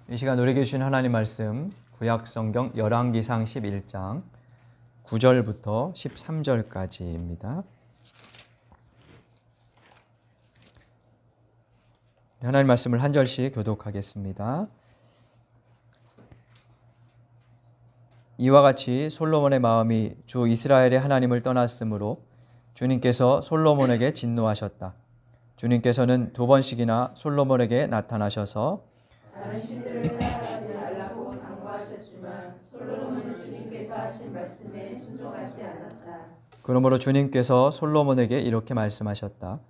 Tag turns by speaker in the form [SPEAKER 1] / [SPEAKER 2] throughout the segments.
[SPEAKER 1] 이 시간 우리에게 주신 하나님 말씀 구약성경 열왕기상 11장 9절부터 13절까지입니다. 하나님 말씀을 한 절씩 교독하겠습니다. 이와 같이 솔로몬의 마음이 주 이스라엘의 하나님을 떠났으므로 주님께서 솔로몬에게 진노하셨다. 주님께서는 두 번씩이나 솔로몬에게 나타나셔서
[SPEAKER 2] 다른 신들을 따라가지 말라고 당부하셨지만 솔로몬은 주님께서 하신 말씀에 순종하지 않았다.
[SPEAKER 1] 그러므로 주님께서 솔로몬에게 이렇게 말씀하셨다.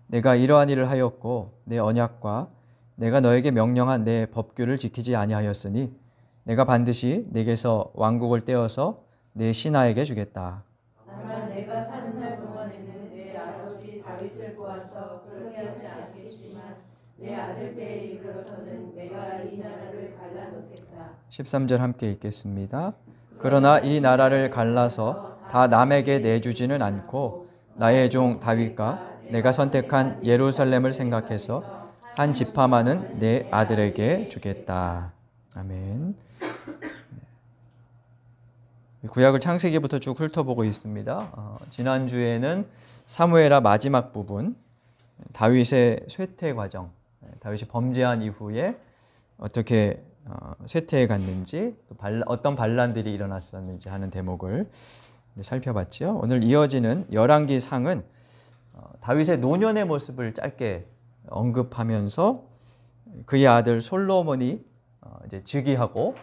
[SPEAKER 1] 내가 이러한 일을 하였고 내 언약과 내가 너에게 명령한 내 법규를 지키지 아니하였으니 내가 반드시 네게서 왕국을 떼어서 내 신하에게 주겠다.
[SPEAKER 2] 다만 내가 사는 날 동안에는 내 아버지 다윗을 보아서 그렇게 하지 않겠지만 내 아들 때에 이르러서는 내가 이 나라를 갈라놓겠다.
[SPEAKER 1] 13절 함께 읽겠습니다. 그러나 이 나라를 갈라서 다 남에게 내주지는 않고 나의 종 다윗과 내가 선택한 예루살렘을 생각해서 한 지파만은 내 아들에게 주겠다. 아멘. 구약을 창세기부터 쭉 훑어보고 있습니다. 지난주에는 사무엘하 마지막 부분, 다윗의 쇠퇴 과정, 다윗이 범죄한 이후에 어떻게 쇠퇴해 갔는지, 또 어떤 반란들이 일어났었는지 하는 대목을 살펴봤죠. 오늘 이어지는 열왕기상은 다윗의 노년의 모습을 짧게 언급하면서 그의 아들 솔로몬이 이제 즉위하고,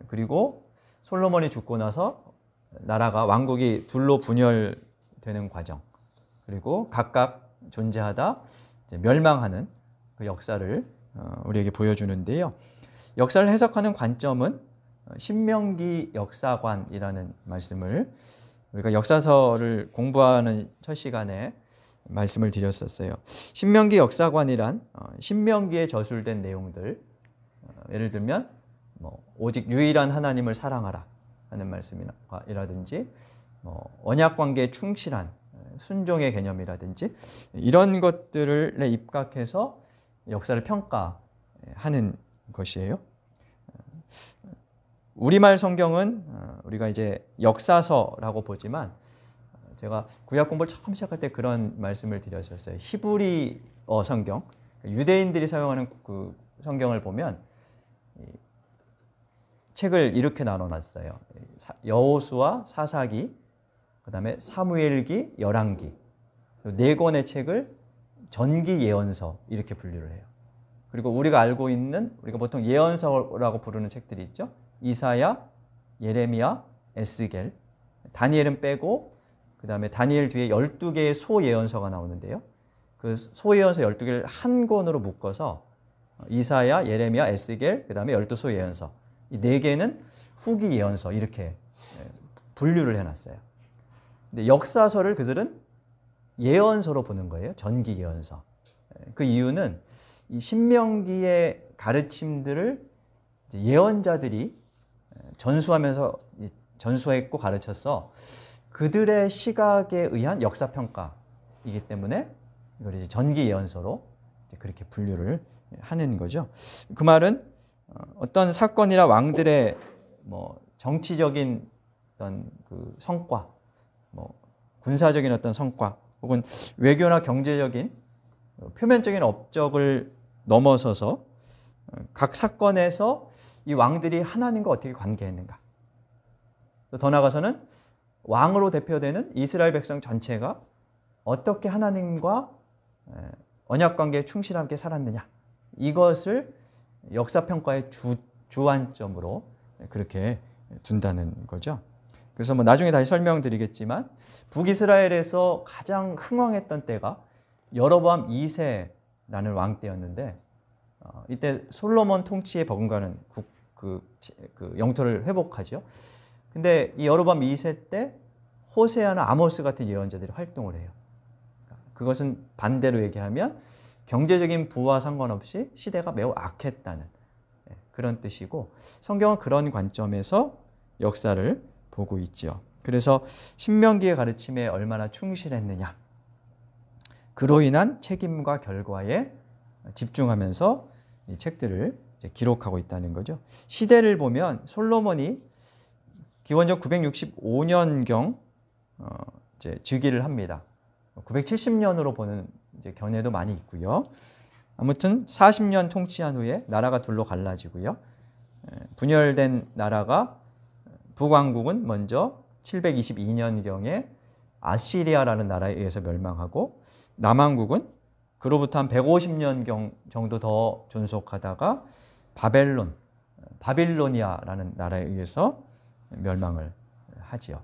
[SPEAKER 1] 그리고 솔로몬이 죽고 나서 나라가 왕국이 둘로 분열되는 과정, 그리고 각각 존재하다 이제 멸망하는 그 역사를 우리에게 보여주는데요. 역사를 해석하는 관점은 신명기 역사관이라는 말씀을 우리가 역사서를 공부하는 첫 시간에 말씀을 드렸었어요. 신명기 역사관이란 신명기에 저술된 내용들, 예를 들면 오직 유일한 하나님을 사랑하라 하는 말씀이라든지 언약관계에 충실한 순종의 개념이라든지 이런 것들을 입각해서 역사를 평가하는 것이에요. 우리말 성경은 우리가 이제 역사서라고 보지만 제가 구약 공부를 처음 시작할 때 그런 말씀을 드렸었어요. 히브리어 성경, 유대인들이 사용하는 그 성경을 보면 책을 이렇게 나눠놨어요. 여호수아, 사사기, 그다음에 사무엘기, 열왕기, 네 권의 책을 전기 예언서 이렇게 분류를 해요. 그리고 우리가 알고 있는, 우리가 보통 예언서라고 부르는 책들이 있죠. 이사야, 예레미야, 에스겔, 다니엘은 빼고 그다음에 다니엘 뒤에 12개의 소예언서가 나오는데요. 그 소예언서 12개를 한 권으로 묶어서 이사야, 예레미야, 에스겔, 그다음에 12소 예언서, 이 네 개는 후기 예언서 이렇게 분류를 해놨어요. 근데 역사서를 그들은 예언서로 보는 거예요. 전기 예언서. 그 이유는 이 신명기의 가르침들을 예언자들이 전수했고 가르쳐서 그들의 시각에 의한 역사 평가이기 때문에 이걸 이제 전기 예언서로 그렇게 분류를 하는 거죠. 그 말은 어떤 사건이나 왕들의 정치적인 어떤 그 성과, 군사적인 어떤 성과, 혹은 외교나 경제적인 표면적인 업적을 넘어서서 각 사건에서 이 왕들이 하나님과 어떻게 관계했는가, 더 나아가서는 왕으로 대표되는 이스라엘 백성 전체가 어떻게 하나님과 언약관계에 충실하게 살았느냐, 이것을 역사평가의 주안점으로 그렇게 둔다는 거죠. 그래서 나중에 다시 설명드리겠지만 북이스라엘에서 가장 흥왕했던 때가 여로보암 2세라는 왕 때였는데, 이때 솔로몬 통치에 버금가는 그 영토를 회복하죠. 근데 이 여로보암 2세 때 호세아나 아모스 같은 예언자들이 활동을 해요. 그것은 반대로 얘기하면 경제적인 부와 상관없이 시대가 매우 악했다는 그런 뜻이고, 성경은 그런 관점에서 역사를 보고 있죠. 그래서 신명기의 가르침에 얼마나 충실했느냐, 그로 인한 책임과 결과에 집중하면서 이 책들을 이제 기록하고 있다는 거죠. 시대를 보면 솔로몬이 기원전 965년경 이제 즉위를 합니다. 970년으로 보는 이제 견해도 많이 있고요. 아무튼 40년 통치한 후에 나라가 둘로 갈라지고요. 분열된 나라가 북왕국은 먼저 722년경에 아시리아라는 나라에 의해서 멸망하고 남왕국은 그로부터 한 150년 정도 더 존속하다가 바빌로니아라는 나라에 의해서 멸망을 하지요.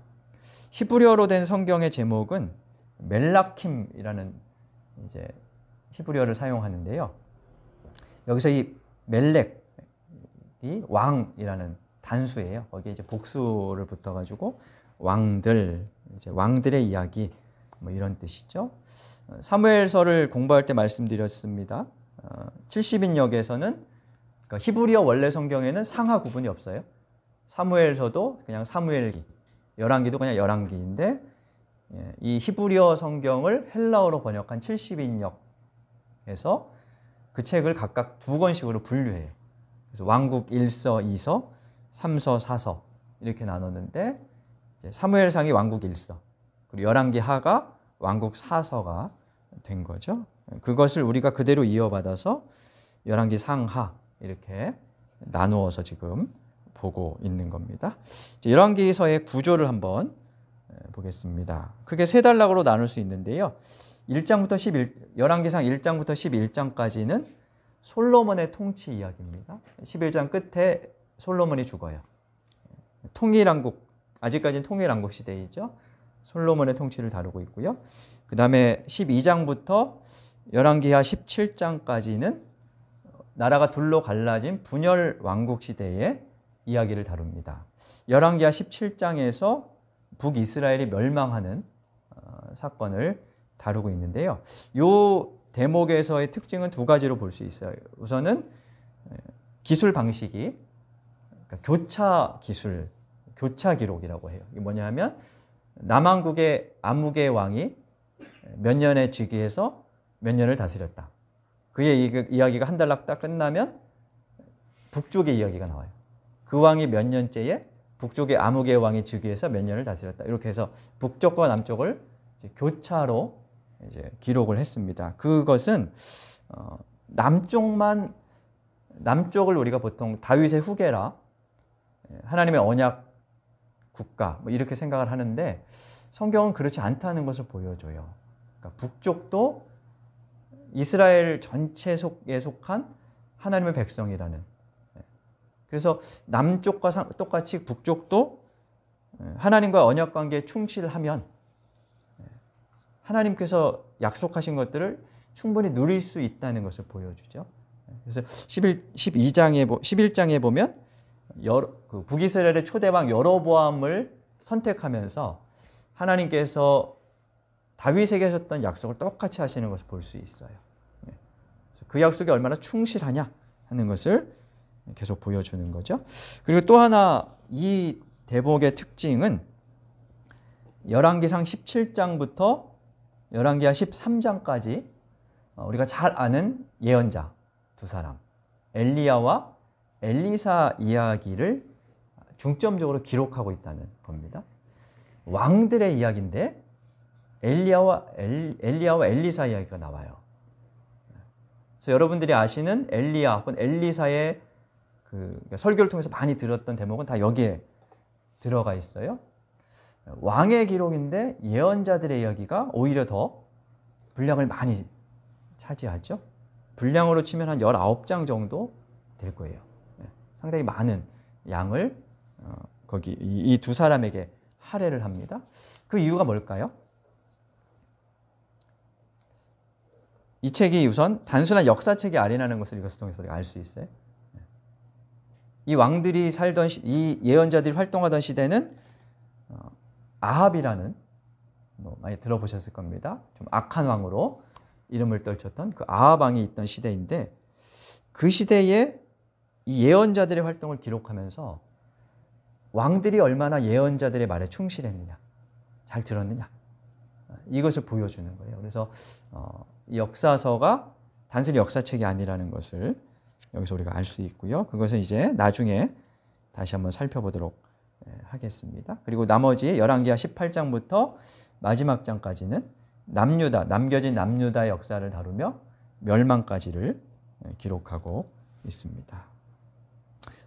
[SPEAKER 1] 히브리어로 된 성경의 제목은 멜라킴이라는 이제 히브리어를 사용하는데요. 여기서 이 멜렉이 왕이라는 단수예요. 거기에 이제 복수를 붙어가지고 왕들, 이제 왕들의 이야기 뭐 이런 뜻이죠. 사무엘서를 공부할 때 말씀드렸습니다. 70인역에서는 그러니까 히브리어 원래 성경에는 상하 구분이 없어요. 사무엘서도 그냥 사무엘기, 열왕기도 그냥 열왕기인데 이 히브리어 성경을 헬라어로 번역한 70인역에서 그 책을 각각 두 권씩으로 분류해요. 그래서 왕국 1서, 2서, 3서, 4서 이렇게 나눴는데 사무엘상이 왕국 1서, 그리고 열왕기 하가 왕국 4서가 된 거죠. 그것을 우리가 그대로 이어받아서 열왕기 상하 이렇게 나누어서 지금 보고 있는 겁니다. 열왕기서의 구조를 한번 보겠습니다. 크게 세 단락으로 나눌 수 있는데요. 1장부터 열왕기상 1장부터 11장까지는 솔로몬의 통치 이야기입니다. 11장 끝에 솔로몬이 죽어요. 통일왕국, 아직까지는 통일왕국 시대이죠. 솔로몬의 통치를 다루고 있고요. 그 다음에 12장부터 열왕기하 17장까지는 나라가 둘로 갈라진 분열 왕국 시대의 이야기를 다룹니다. 열왕기하 17장에서 북이스라엘이 멸망하는 사건을 다루고 있는데요. 이 대목에서의 특징은 두 가지로 볼 수 있어요. 우선은 기술 방식이 그러니까 교차 기술, 교차 기록이라고 해요. 이게 뭐냐면 남왕국의 아무개 왕이 몇 년에 즉위해서 몇 년을 다스렸다. 그의 이야기가 한 단락 딱 끝나면 북쪽의 이야기가 나와요. 그 왕이 몇 년째에 북쪽의 아무개 왕이 즉위해서 몇 년을 다스렸다. 이렇게 해서 북쪽과 남쪽을 이제 교차로 이제 기록을 했습니다. 그것은 남쪽을 우리가 보통 다윗의 후계라, 하나님의 언약 국가 뭐 이렇게 생각을 하는데 성경은 그렇지 않다는 것을 보여줘요. 그러니까 북쪽도 이스라엘 전체 속에 속한 하나님의 백성이라는. 그래서 남쪽과 똑같이 북쪽도 하나님과 언약 관계에 충실하면 하나님께서 약속하신 것들을 충분히 누릴 수 있다는 것을 보여주죠. 그래서 11장에 보면 북이스라엘의 초대왕 여로보암을 선택하면서 하나님께서 다윗에게 하셨던 약속을 똑같이 하시는 것을 볼 수 있어요. 그 약속이 얼마나 충실하냐 하는 것을 계속 보여주는 거죠. 그리고 또 하나 이 대목의 특징은 열왕기상 17장부터 열왕기하 13장까지 우리가 잘 아는 예언자 두 사람 엘리야와 엘리사 이야기를 중점적으로 기록하고 있다는 겁니다. 왕들의 이야기인데 엘리야와 엘리사 이야기가 나와요. 그래서 여러분들이 아시는 엘리야 혹은 엘리사의 설교를 통해서 많이 들었던 대목은 다 여기에 들어가 있어요. 왕의 기록인데 예언자들의 이야기가 오히려 더 분량을 많이 차지하죠. 분량으로 치면 한 19장 정도 될 거예요. 상당히 많은 양을 거기 이 두 사람에게 할애를 합니다. 그 이유가 뭘까요? 이 책이 우선 단순한 역사책이 아니라는 것을 이것을 통해서 우리가 알 수 있어요. 이 왕들이 살던 이 예언자들이 활동하던 시대는 아합이라는 많이 들어보셨을 겁니다. 좀 악한 왕으로 이름을 떨쳤던 그 아합 왕이 있던 시대인데 그 시대에 이 예언자들의 활동을 기록하면서 왕들이 얼마나 예언자들의 말에 충실했느냐, 잘 들었느냐 이것을 보여주는 거예요. 그래서 이 역사서가 단순히 역사책이 아니라는 것을 여기서 우리가 알 수 있고요. 그것은 이제 나중에 다시 한번 살펴보도록 하겠습니다. 그리고 나머지 열왕기하 18장부터 마지막 장까지는 남유다, 남겨진 남유다의 역사를 다루며 멸망까지를 기록하고 있습니다.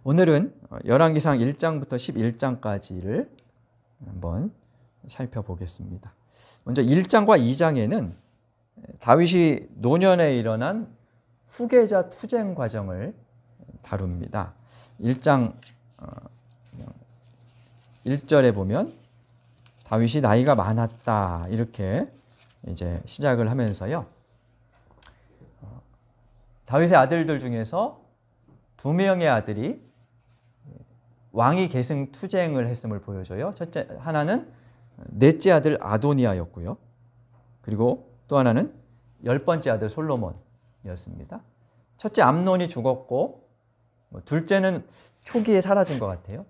[SPEAKER 1] 오늘은 열왕기상 1장부터 11장까지를 한번 살펴보겠습니다. 먼저 1장과 2장에는 다윗이 노년에 일어난 후계자 투쟁 과정을 다룹니다. 1장 1절에 보면 다윗이 나이가 많았다 이렇게 이제 시작을 하면서요. 다윗의 아들들 중에서 2명의 아들이 왕위 계승 투쟁을 했음을 보여줘요. 첫째 하나는 넷째 아들 아도니아였고요. 그리고 또 하나는 10번째 아들 솔로몬이었습니다. 첫째 암논이 죽었고 둘째는 초기에 사라진 것 같아요.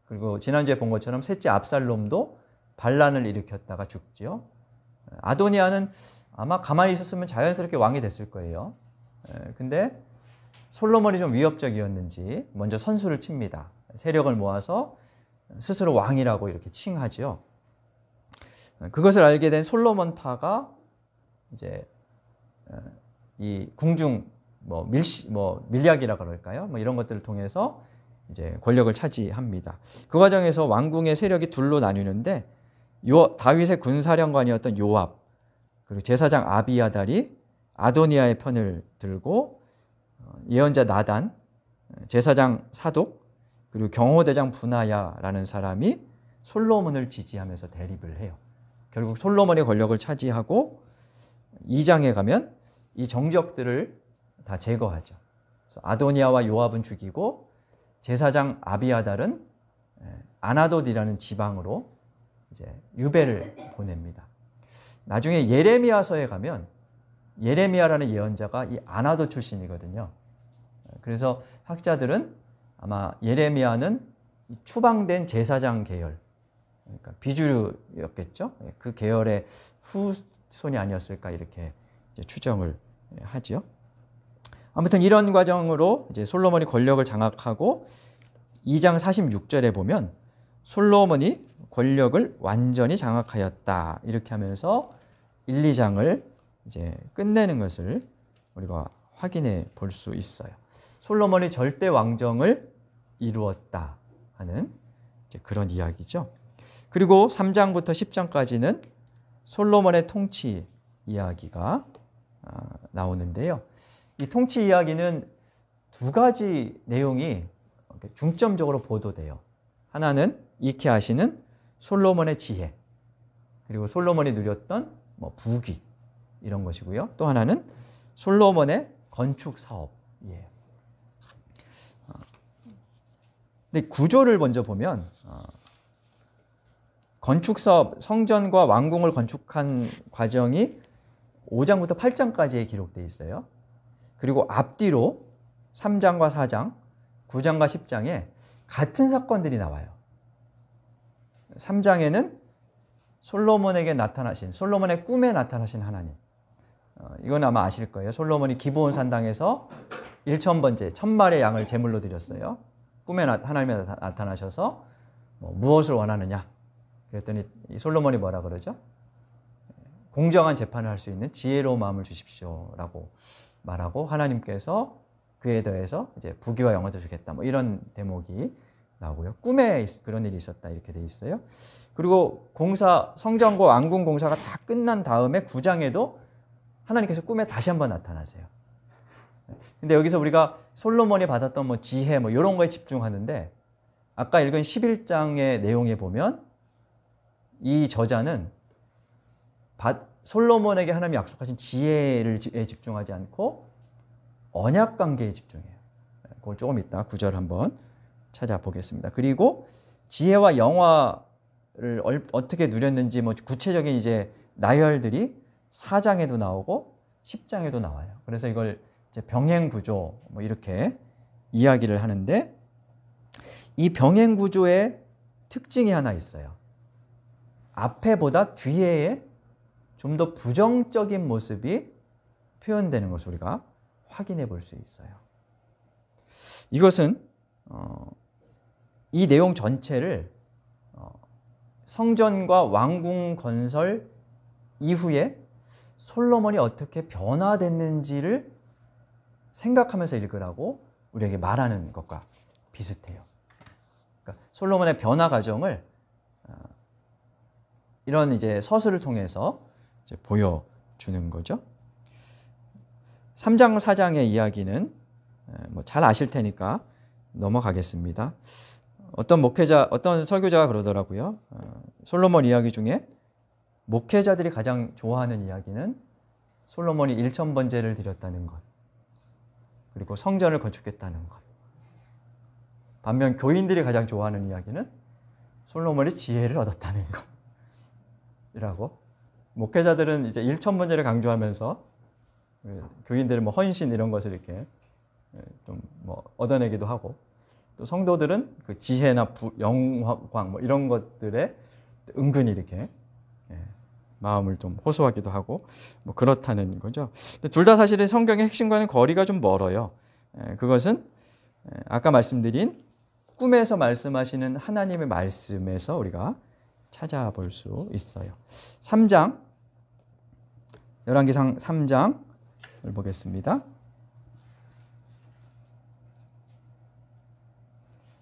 [SPEAKER 1] 그리고 지난주에 본 것처럼 셋째 압살롬도 반란을 일으켰다가 죽죠. 아도니아는 아마 가만히 있었으면 자연스럽게 왕이 됐을 거예요. 근데 솔로몬이 좀 위협적이었는지 먼저 선수를 칩니다. 세력을 모아서 스스로 왕이라고 이렇게 칭하죠. 그것을 알게 된 솔로몬파가 이제 이 궁중 밀약이라 그럴까요? 이런 것들을 통해서 이제 권력을 차지합니다. 그 과정에서 왕궁의 세력이 둘로 나뉘는데 다윗의 군사령관이었던 요압 그리고 제사장 아비아달이 아도니아의 편을 들고 예언자 나단, 제사장 사독 그리고 경호대장 분하야라는 사람이 솔로몬을 지지하면서 대립을 해요. 결국 솔로몬이 권력을 차지하고 2장에 가면 이 정적들을 다 제거하죠. 그래서 아도니아와 요압은 죽이고 제사장 아비아달은 아나돗이라는 지방으로 이제 유배를 보냅니다. 나중에 예레미야서에 가면 예레미야라는 예언자가 이 아나돗 출신이거든요. 그래서 학자들은 아마 예레미야는 추방된 제사장 계열, 그러니까 비주류였겠죠. 그 계열의 후손이 아니었을까 이렇게 이제 추정을 하죠. 아무튼 이런 과정으로 이제 솔로몬이 권력을 장악하고 2장 46절에 보면 솔로몬이 권력을 완전히 장악하였다 이렇게 하면서 1, 2장을 이제 끝내는 것을 우리가 확인해 볼 수 있어요. 솔로몬이 절대 왕정을 이루었다 하는 이제 그런 이야기죠. 그리고 3장부터 10장까지는 솔로몬의 통치 이야기가 나오는데요. 이 통치 이야기는 두 가지 내용이 중점적으로 보도돼요. 하나는 익히 아시는 솔로몬의 지혜, 그리고 솔로몬이 누렸던 부귀 이런 것이고요. 또 하나는 솔로몬의 건축 사업이에요. 근데 구조를 먼저 보면 건축 사업, 성전과 왕궁을 건축한 과정이 5장부터 8장까지에 기록되어 있어요. 그리고 앞뒤로 3장과 4장, 9장과 10장에 같은 사건들이 나와요. 3장에는 솔로몬에게 나타나신, 솔로몬의 꿈에 나타나신 하나님. 이건 아마 아실 거예요. 솔로몬이 기브온 산당에서 1000번째, 1000마리의 양을 제물로 드렸어요. 꿈에 하나님이 나타나셔서 무엇을 원하느냐? 그랬더니 솔로몬이 뭐라 그러죠? 공정한 재판을 할 수 있는 지혜로운 마음을 주십시오라고 말하고 하나님께서 그에 더해서 이제 부귀와 영화도 주겠다. 이런 대목이 나오고요. 꿈에 그런 일이 있었다 이렇게 돼 있어요. 그리고 성전과 왕궁 공사가 다 끝난 다음에 9장에도 하나님께서 꿈에 다시 한번 나타나세요. 근데 여기서 우리가 솔로몬이 받았던 지혜 이런 거에 집중하는데 아까 읽은 11장의 내용에 보면 이 저자는 솔로몬에게 하나님이 약속하신 지혜에 집중하지 않고 언약 관계에 집중해요. 그걸 조금 이따 9절 한번 찾아보겠습니다. 그리고 지혜와 영화를 어떻게 누렸는지 구체적인 이제 나열들이 4장에도 나오고 10장에도 나와요. 그래서 이걸 이제 병행 구조 이렇게 이야기를 하는데 이 병행 구조의 특징이 하나 있어요. 앞에보다 뒤에 좀 더 부정적인 모습이 표현되는 것을 우리가 확인해 볼 수 있어요. 이것은 이 내용 전체를 성전과 왕궁 건설 이후에 솔로몬이 어떻게 변화됐는지를 생각하면서 읽으라고 우리에게 말하는 것과 비슷해요. 그러니까 솔로몬의 변화 과정을 이런 이제 서술을 통해서 이제 보여주는 거죠. 3장, 4장의 이야기는 뭐 잘 아실 테니까 넘어가겠습니다. 어떤 설교자가 그러더라고요. 솔로몬 이야기 중에 목회자들이 가장 좋아하는 이야기는 솔로몬이 1,000번제를 드렸다는 것, 그리고 성전을 건축했다는 것. 반면 교인들이 가장 좋아하는 이야기는 솔로몬이 지혜를 얻었다는 것. 이라고. 목회자들은 이제 1,000번제를 강조하면서 교인들은 뭐 헌신 이런 것을 이렇게 좀 뭐 얻어내기도 하고, 또 성도들은 그 지혜나 영광 뭐 이런 것들에 은근히 이렇게 마음을 좀 호소하기도 하고 뭐 그렇다는 거죠. 둘 다 사실은 성경의 핵심과는 거리가 좀 멀어요. 그것은 아까 말씀드린 꿈에서 말씀하시는 하나님의 말씀에서 우리가 찾아볼 수 있어요. 3장, 열왕기상 3장을 보겠습니다.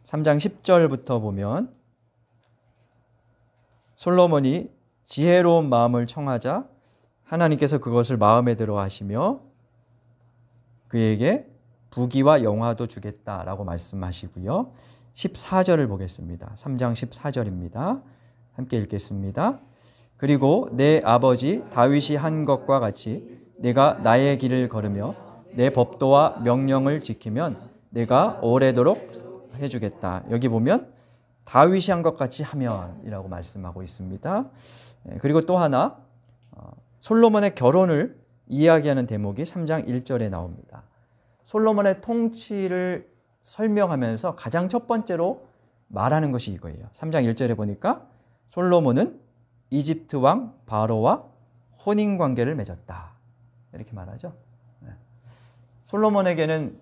[SPEAKER 1] 3장 10절부터 보면 솔로몬이 지혜로운 마음을 청하자 하나님께서 그것을 마음에 들어 하시며 그에게 부귀와 영화도 주겠다라고 말씀하시고요. 14절을 보겠습니다. 3장 14절입니다. 함께 읽겠습니다. 그리고 내 아버지 다윗이 한 것과 같이 내가 나의 길을 걸으며 내 법도와 명령을 지키면 내가 오래도록 해주겠다. 여기 보면 다윗이 한 것 같이 하면이라고 말씀하고 있습니다. 그리고 또 하나 솔로몬의 결혼을 이야기하는 대목이 3장 1절에 나옵니다. 솔로몬의 통치를 설명하면서 가장 첫 번째로 말하는 것이 이거예요. 3장 1절에 보니까 솔로몬은 이집트 왕 바로와 혼인 관계를 맺었다. 이렇게 말하죠. 솔로몬에게는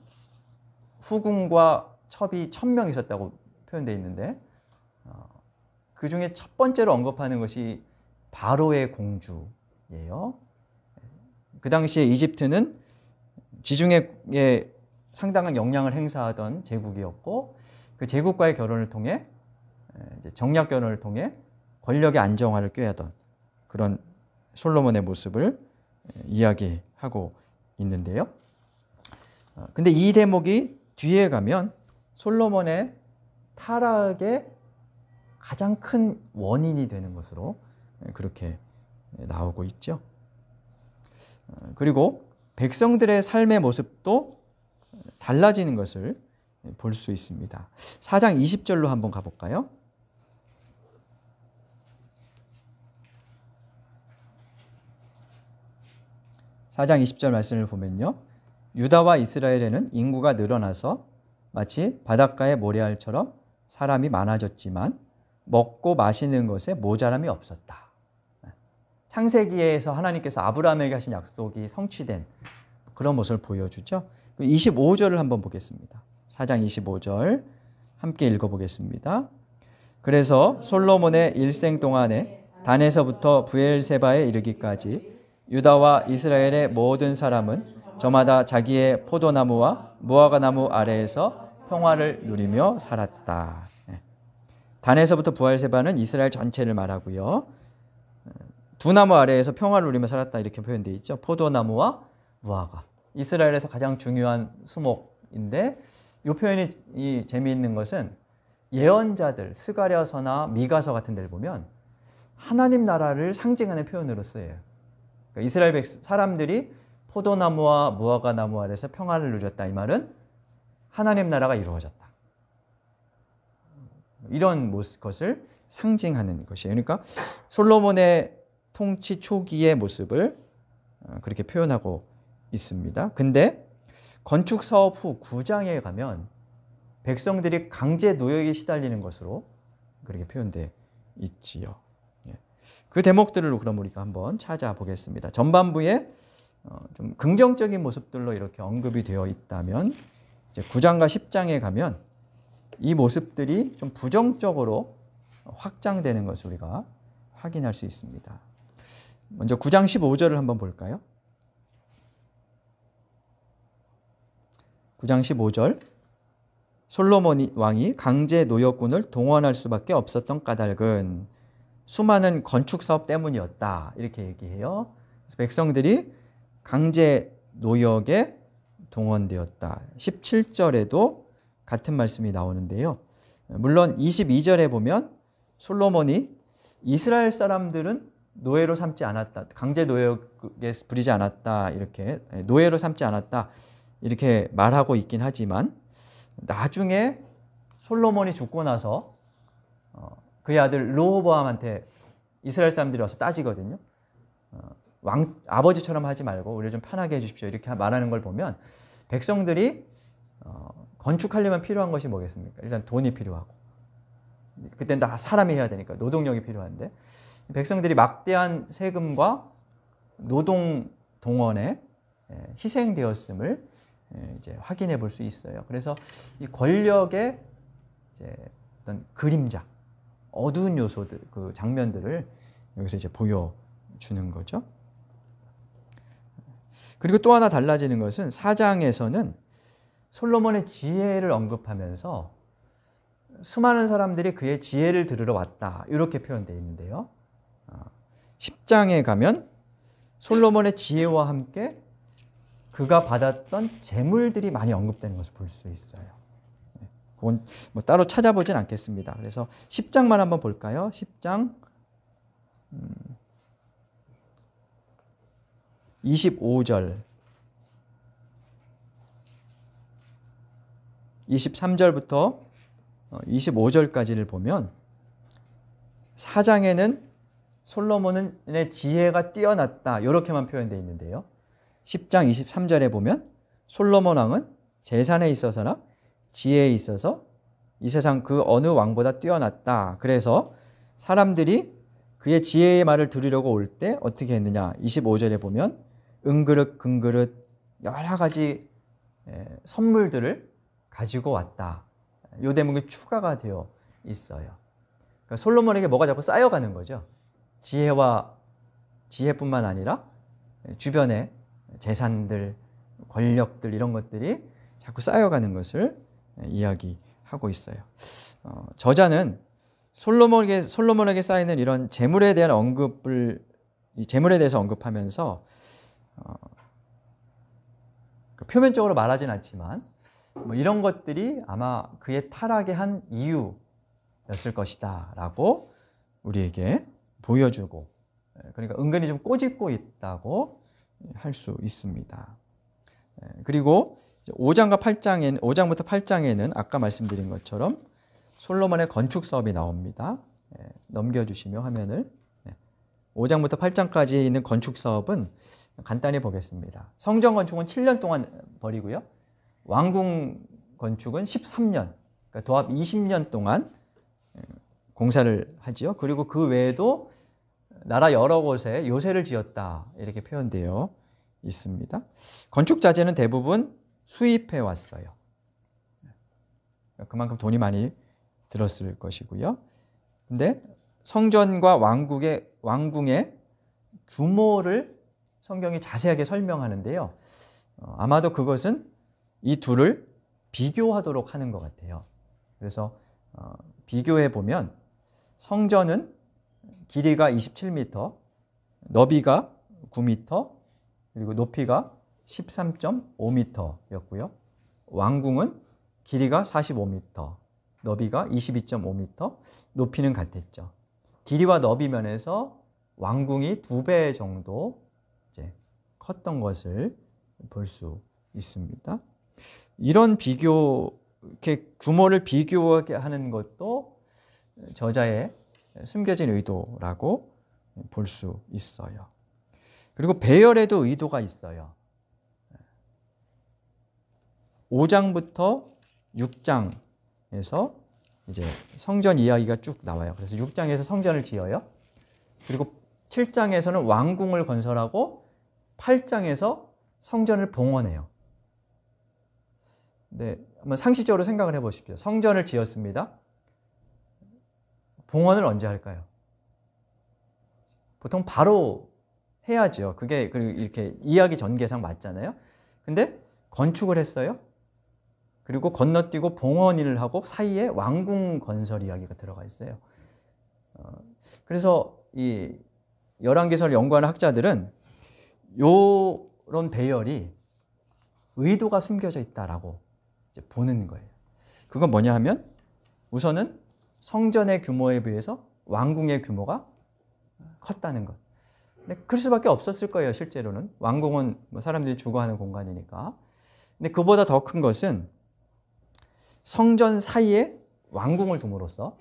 [SPEAKER 1] 후궁과 첩이 1,000명 있었다고 표현되어 있는데 그 중에 첫 번째로 언급하는 것이 바로의 공주예요. 그 당시에 이집트는 지중해에 상당한 영향을 행사하던 제국이었고 그 제국과의 결혼을 통해 정략 결혼을 통해 권력의 안정화를 꾀하던 그런 솔로몬의 모습을 이야기하고 있는데요. 근데 이 대목이 뒤에 가면 솔로몬의 타락의 가장 큰 원인이 되는 것으로 그렇게 나오고 있죠. 그리고 백성들의 삶의 모습도 달라지는 것을 볼 수 있습니다. 4장 20절로 한번 가볼까요? (4장 20절) 말씀을 보면요, 유다와 이스라엘에는 인구가 늘어나서 마치 바닷가의 모래알처럼 사람이 많아졌지만 먹고 마시는 것에 모자람이 없었다. 창세기에서 하나님께서 아브라함에게 하신 약속이 성취된 그런 모습을 보여주죠. 25절을 한번 보겠습니다. 4장 25절 함께 읽어보겠습니다. 그래서 솔로몬의 일생 동안에 단에서부터 브엘세바에 이르기까지 유다와 이스라엘의 모든 사람은 저마다 자기의 포도나무와 무화과나무 아래에서 평화를 누리며 살았다. 단에서부터 브엘세바는 이스라엘 전체를 말하고요. 두 나무 아래에서 평화를 누리며 살았다 이렇게 표현되어 있죠. 포도나무와 무화과. 이스라엘에서 가장 중요한 수목인데 이 표현이 재미있는 것은 예언자들 스가랴서나 미가서 같은 데를 보면 하나님 나라를 상징하는 표현으로 쓰여요. 그러니까 이스라엘 사람들이 포도나무와 무화과나무 아래에서 평화를 누렸다. 이 말은 하나님 나라가 이루어졌다. 이런 것을 상징하는 것이에요. 그러니까 솔로몬의 통치 초기의 모습을 그렇게 표현하고 있습니다. 근데 건축 사업 후 9장에 가면 백성들이 강제 노역에 시달리는 것으로 그렇게 표현되어 있지요. 그 대목들을 그럼 우리가 한번 찾아보겠습니다. 전반부에 좀 긍정적인 모습들로 이렇게 언급이 되어 있다면 이제 9장과 10장에 가면 이 모습들이 좀 부정적으로 확장되는 것을 우리가 확인할 수 있습니다. 먼저 9장 15절을 한번 볼까요? 9장 15절. 솔로몬 왕이 강제 노역군을 동원할 수밖에 없었던 까닭은 수많은 건축 사업 때문이었다. 이렇게 얘기해요. 그래서 백성들이 강제 노역에 동원되었다. 17절에도 같은 말씀이 나오는데요. 물론 22절에 보면 솔로몬이 이스라엘 사람들은 노예로 삼지 않았다. 강제 노역에 부리지 않았다. 이렇게 노예로 삼지 않았다. 이렇게 말하고 있긴 하지만 나중에 솔로몬이 죽고 나서 그의 아들 르호보암한테 이스라엘 사람들이 와서 따지거든요. 아버지처럼 하지 말고 우리를 좀 편하게 해주십시오. 이렇게 말하는 걸 보면 백성들이 건축하려면 필요한 것이 뭐겠습니까? 일단 돈이 필요하고 그때는 다 사람이 해야 되니까 노동력이 필요한데 백성들이 막대한 세금과 노동 동원에 희생되었음을 이제 확인해 볼 수 있어요. 그래서 이 권력의 이제 어떤 그림자, 어두운 요소들, 그 장면들을 여기서 이제 보여주는 거죠. 그리고 또 하나 달라지는 것은 4장에서는 솔로몬의 지혜를 언급하면서 수많은 사람들이 그의 지혜를 들으러 왔다. 이렇게 표현되어 있는데요. 10장에 가면 솔로몬의 지혜와 함께 그가 받았던 재물들이 많이 언급되는 것을 볼 수 있어요. 그건 뭐 따로 찾아보진 않겠습니다. 그래서 10장만 한번 볼까요? 10장 25절 23절부터 25절까지를 보면 4장에는 솔로몬의 지혜가 뛰어났다 이렇게만 표현되어 있는데요. 10장 23절에 보면 솔로몬 왕은 재산에 있어서나 지혜에 있어서 이 세상 그 어느 왕보다 뛰어났다. 그래서 사람들이 그의 지혜의 말을 들으려고 올 때 어떻게 했느냐. 25절에 보면 은그릇 금그릇 여러 가지 선물들을 가지고 왔다. 이 대목이 추가가 되어 있어요. 그러니까 솔로몬에게 뭐가 자꾸 쌓여가는 거죠. 지혜뿐만 아니라 주변에 재산들, 권력들 이런 것들이 자꾸 쌓여가는 것을 이야기하고 있어요. 저자는 솔로몬에게 쌓이는 이런 재물에 대한 재물에 대해서 언급하면서 표면적으로 말하진 않지만 뭐 이런 것들이 아마 그의 타락의 한 이유였을 것이다라고 우리에게 보여주고, 그러니까 은근히 좀 꼬집고 있다고 할 수 있습니다. 그리고 5장부터 8장에는 아까 말씀드린 것처럼 솔로몬의 건축 사업이 나옵니다. 넘겨주시며 화면을 5장부터 8장까지 있는 건축 사업은 간단히 보겠습니다. 성전 건축은 7년 동안 벌이고요. 왕궁 건축은 13년, 그러니까 도합 20년 동안 공사를 하지요. 그리고 그 외에도 나라 여러 곳에 요새를 지었다 이렇게 표현되어 있습니다. 건축 자재는 대부분 수입해 왔어요. 그만큼 돈이 많이 들었을 것이고요. 근데 성전과 왕궁의 규모를 성경이 자세하게 설명하는데요. 아마도 그것은 이 둘을 비교하도록 하는 것 같아요. 그래서 비교해 보면 성전은 길이가 27m, 너비가 9m, 그리고 높이가 13.5m였고요. 왕궁은 길이가 45m, 너비가 22.5m, 높이는 같았죠. 길이와 너비 면에서 왕궁이 2배 정도 이제 컸던 것을 볼 수 있습니다. 이런 이렇게 규모를 비교하게 하는 것도 저자의 숨겨진 의도라고 볼 수 있어요. 그리고 배열에도 의도가 있어요. 5장부터 6장에서 이제 성전 이야기가 쭉 나와요. 그래서 6장에서 성전을 지어요. 그리고 7장에서는 왕궁을 건설하고 8장에서 성전을 봉헌해요. 네, 한번 상식적으로 생각을 해보십시오. 성전을 지었습니다. 봉헌을 언제 할까요? 보통 바로 해야죠. 그게 이렇게 이야기 전개상 맞잖아요. 근데 건축을 했어요. 그리고 건너뛰고 봉헌일을 하고 사이에 왕궁 건설 이야기가 들어가 있어요. 그래서 이 열왕기서를 연구하는 학자들은 이런 배열이 의도가 숨겨져 있다라고 이제 보는 거예요. 그건 뭐냐 하면 우선은 성전의 규모에 비해서 왕궁의 규모가 컸다는 것. 근데 그럴 수밖에 없었을 거예요. 실제로는 왕궁은 뭐 사람들이 주거하는 공간이니까. 근데 그보다 더 큰 것은 성전 사이에 왕궁을 둠으로써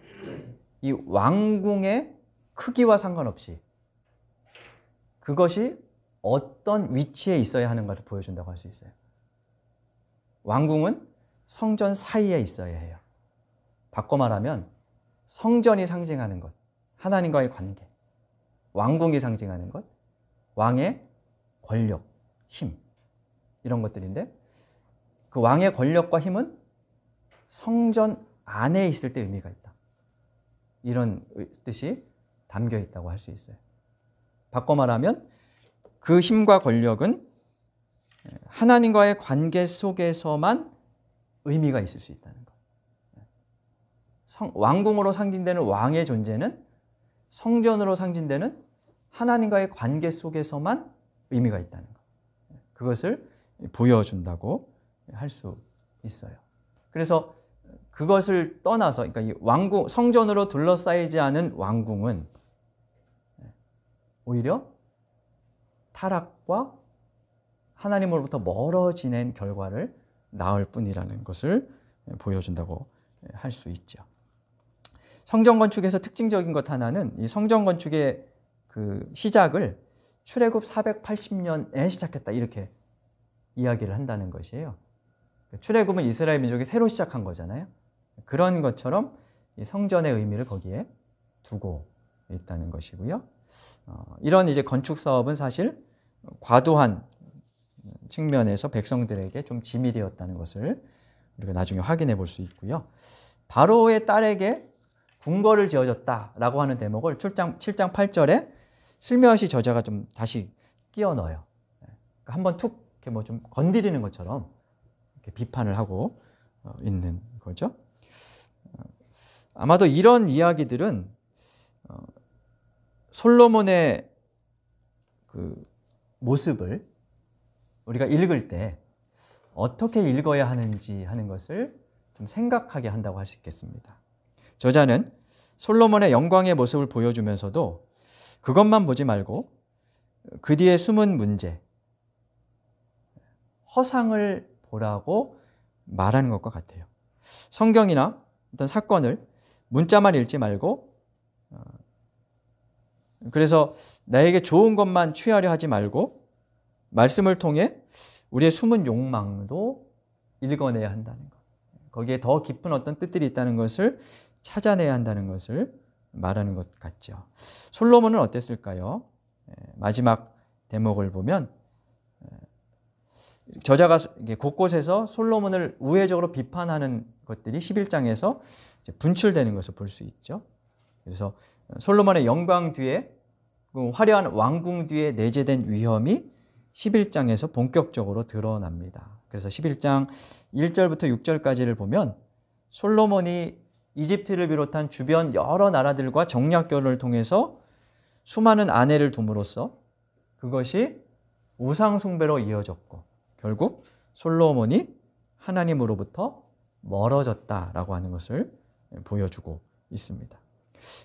[SPEAKER 1] 이 왕궁의 크기와 상관없이 그것이 어떤 위치에 있어야 하는 것을 보여준다고 할 수 있어요. 왕궁은 성전 사이에 있어야 해요. 바꿔 말하면 성전이 상징하는 것, 하나님과의 관계, 왕궁이 상징하는 것, 왕의 권력, 힘 이런 것들인데 그 왕의 권력과 힘은 성전 안에 있을 때 의미가 있다. 이런 뜻이 담겨 있다고 할 수 있어요. 바꿔 말하면 그 힘과 권력은 하나님과의 관계 속에서만 의미가 있을 수 있다는 것. 왕궁으로 상징되는 왕의 존재는 성전으로 상징되는 하나님과의 관계 속에서만 의미가 있다는 것. 그것을 보여준다고 할 수 있어요. 그래서 그것을 떠나서, 그러니까 이 왕궁, 성전으로 둘러싸이지 않은 왕궁은 오히려 타락과 하나님으로부터 멀어지는 결과를 낳을 뿐이라는 것을 보여준다고 할 수 있죠. 성전 건축에서 특징적인 것 하나는 이 성전 건축의 그 시작을 출애굽 480년에 시작했다 이렇게 이야기를 한다는 것이에요. 출애굽은 이스라엘 민족이 새로 시작한 거잖아요. 그런 것처럼 이 성전의 의미를 거기에 두고 있다는 것이고요. 이런 이제 건축 사업은 사실 과도한 측면에서 백성들에게 좀 짐이 되었다는 것을 우리가 나중에 확인해 볼 수 있고요. 바로의 딸에게 궁궐을 지어줬다라고 하는 대목을 7장 8절에 슬며시 저자가 좀 다시 끼워 넣어요. 한번 툭 이렇게 뭐 좀 건드리는 것처럼 이렇게 비판을 하고 있는 거죠. 아마도 이런 이야기들은 솔로몬의 그 모습을 우리가 읽을 때 어떻게 읽어야 하는지 하는 것을 좀 생각하게 한다고 할 수 있겠습니다. 저자는 솔로몬의 영광의 모습을 보여주면서도 그것만 보지 말고 그 뒤에 숨은 문제, 허상을 보라고 말하는 것과 같아요. 성경이나 어떤 사건을 문자만 읽지 말고 그래서 나에게 좋은 것만 취하려 하지 말고 말씀을 통해 우리의 숨은 욕망도 읽어내야 한다는 것. 거기에 더 깊은 어떤 뜻들이 있다는 것을 찾아내야 한다는 것을 말하는 것 같죠. 솔로몬은 어땠을까요? 마지막 대목을 보면 저자가 곳곳에서 솔로몬을 우회적으로 비판하는 것들이 11장에서 분출되는 것을 볼 수 있죠. 그래서 솔로몬의 영광 뒤에 화려한 왕궁 뒤에 내재된 위험이 11장에서 본격적으로 드러납니다. 그래서 11장 1절부터 6절까지를 보면 솔로몬이 이집트를 비롯한 주변 여러 나라들과 정략 결혼을 통해서 수많은 아내를 둠으로써 그것이 우상 숭배로 이어졌고 결국 솔로몬이 하나님으로부터 멀어졌다라고 하는 것을 보여주고 있습니다.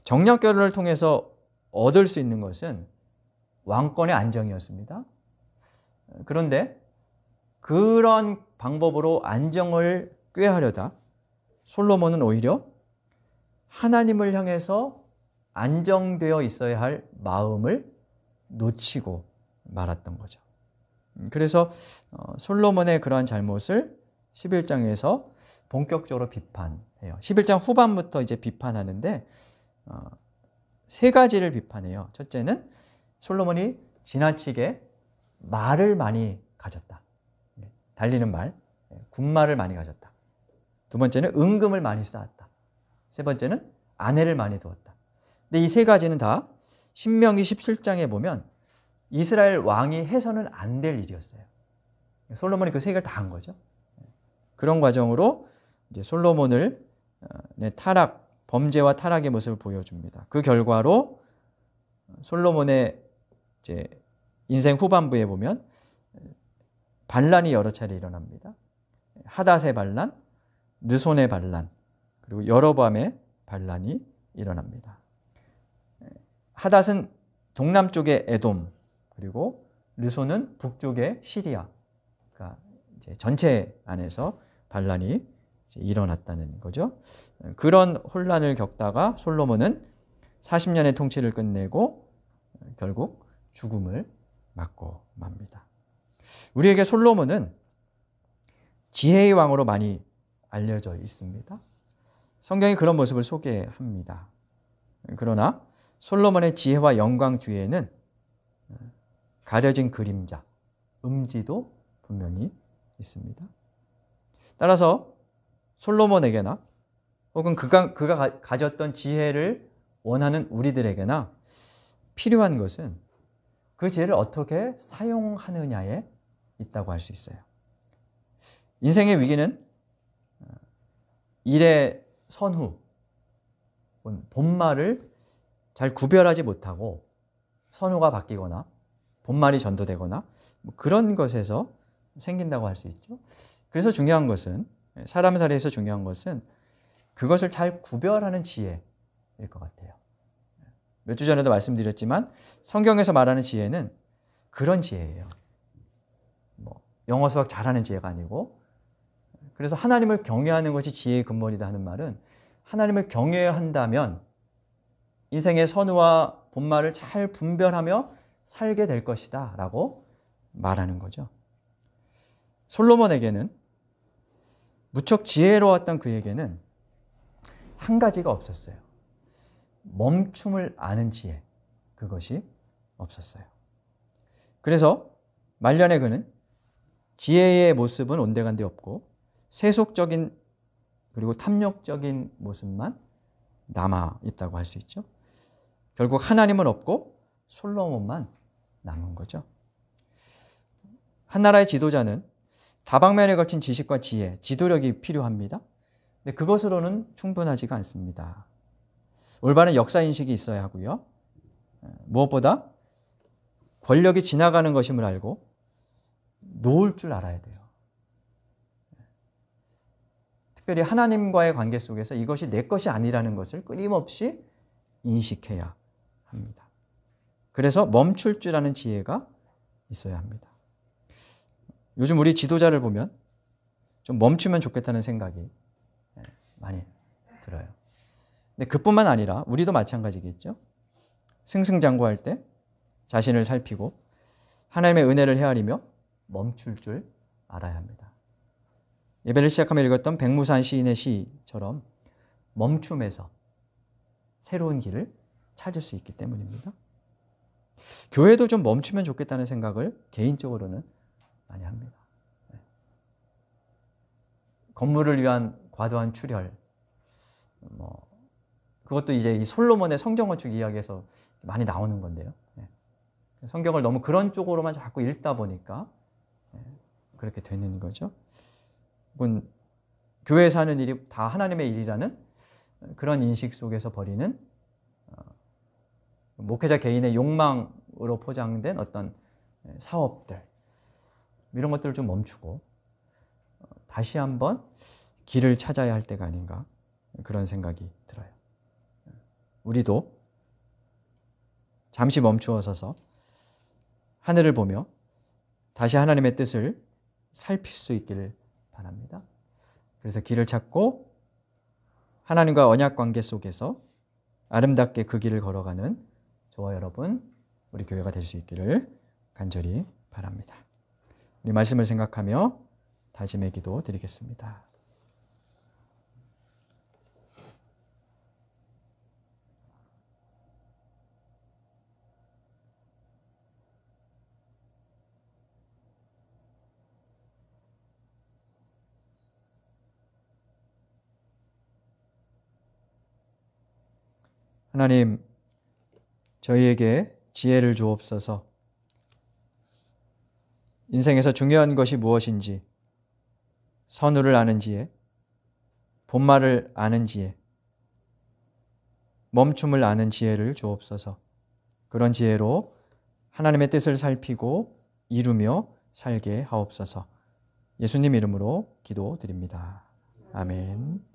[SPEAKER 1] 정략 결혼을 통해서 얻을 수 있는 것은 왕권의 안정이었습니다. 그런데 그런 방법으로 안정을 꾀하려다 솔로몬은 오히려 하나님을 향해서 안정되어 있어야 할 마음을 놓치고 말았던 거죠. 그래서 솔로몬의 그러한 잘못을 11장에서 본격적으로 비판해요. 11장 후반부터 이제 비판하는데 세 가지를 비판해요. 첫째는 솔로몬이 지나치게 말을 많이 가졌다. 달리는 말, 군말을 많이 가졌다. 두 번째는 은금을 많이 쌓았다. 세 번째는 아내를 많이 두었다. 근데 이 세 가지는 다 신명기 17장에 보면 이스라엘 왕이 해서는 안 될 일이었어요. 솔로몬이 그 세 개를 다 한 거죠. 그런 과정으로 이제 솔로몬을 타락, 범죄와 타락의 모습을 보여줍니다. 그 결과로 솔로몬의 이제 인생 후반부에 보면 반란이 여러 차례 일어납니다. 하닷의 반란, 르손의 반란, 그리고 여로보암의 반란이 일어납니다. 하닷은 동남쪽의 에돔, 그리고 르손은 북쪽의 시리아, 그러니까 이제 전체 안에서 반란이 이제 일어났다는 거죠. 그런 혼란을 겪다가 솔로몬은 40년의 통치를 끝내고 결국 죽음을 맞고 맙니다. 우리에게 솔로몬은 지혜의 왕으로 많이 알려져 있습니다. 성경이 그런 모습을 소개합니다. 그러나 솔로몬의 지혜와 영광 뒤에는 가려진 그림자, 음지도 분명히 있습니다. 따라서 솔로몬에게나 혹은 그가 가졌던 지혜를 원하는 우리들에게나 필요한 것은 그 지혜를 어떻게 사용하느냐에 있다고 할 수 있어요. 인생의 위기는 일의 선후, 본말을 잘 구별하지 못하고 선후가 바뀌거나 본말이 전도되거나 그런 것에서 생긴다고 할 수 있죠. 그래서 중요한 것은, 사람 살이에서 중요한 것은 그것을 잘 구별하는 지혜일 것 같아요. 몇 주 전에도 말씀드렸지만 성경에서 말하는 지혜는 그런 지혜예요. 영어 수학 잘하는 지혜가 아니고, 그래서 하나님을 경외하는 것이 지혜의 근본이다 하는 말은 하나님을 경외해야 한다면 인생의 선우와 본말을 잘 분별하며 살게 될 것이다 라고 말하는 거죠. 솔로몬에게는, 무척 지혜로웠던 그에게는 한 가지가 없었어요. 멈춤을 아는 지혜, 그것이 없었어요. 그래서 말년에 그는 지혜의 모습은 온데간데 없고 세속적인 그리고 탐욕적인 모습만 남아 있다고 할 수 있죠. 결국 하나님은 없고 솔로몬만 남은 거죠. 한 나라의 지도자는 다방면에 걸친 지식과 지혜, 지도력이 필요합니다. 근데 그것으로는 충분하지가 않습니다. 올바른 역사인식이 있어야 하고요. 무엇보다 권력이 지나가는 것임을 알고 놓을 줄 알아야 돼요. 특별히 하나님과의 관계 속에서 이것이 내 것이 아니라는 것을 끊임없이 인식해야 합니다. 그래서 멈출 줄 아는 지혜가 있어야 합니다. 요즘 우리 지도자를 보면 좀 멈추면 좋겠다는 생각이 많이 들어요. 근데 그뿐만 아니라 우리도 마찬가지겠죠. 승승장구할 때 자신을 살피고 하나님의 은혜를 헤아리며 멈출 줄 알아야 합니다. 예배를 시작하며 읽었던 백무산 시인의 시처럼 멈춤에서 새로운 길을 찾을 수 있기 때문입니다. 교회도 좀 멈추면 좋겠다는 생각을 개인적으로는 많이 합니다. 건물을 위한 과도한 출혈, 그것도 이제 이 솔로몬의 성전 건축 이야기에서 많이 나오는 건데요. 성경을 너무 그런 쪽으로만 자꾸 읽다 보니까 그렇게 되는 거죠. 혹은 교회에서 하는 일이 다 하나님의 일이라는 그런 인식 속에서 벌이는 목회자 개인의 욕망으로 포장된 어떤 사업들, 이런 것들을 좀 멈추고 다시 한번 길을 찾아야 할 때가 아닌가, 그런 생각이 들어요. 우리도 잠시 멈추어 서서 하늘을 보며 다시 하나님의 뜻을 살필 수 있기를 바랍니다. 그래서 길을 찾고 하나님과 언약 관계 속에서 아름답게 그 길을 걸어가는 저와 여러분, 우리 교회가 될 수 있기를 간절히 바랍니다. 우리 말씀을 생각하며 다짐의 기도 드리겠습니다. 하나님, 저희에게 지혜를 주옵소서. 인생에서 중요한 것이 무엇인지, 선우를 아는 지혜, 본말을 아는 지혜, 멈춤을 아는 지혜를 주옵소서. 그런 지혜로 하나님의 뜻을 살피고 이루며 살게 하옵소서. 예수님 이름으로 기도드립니다. 아멘.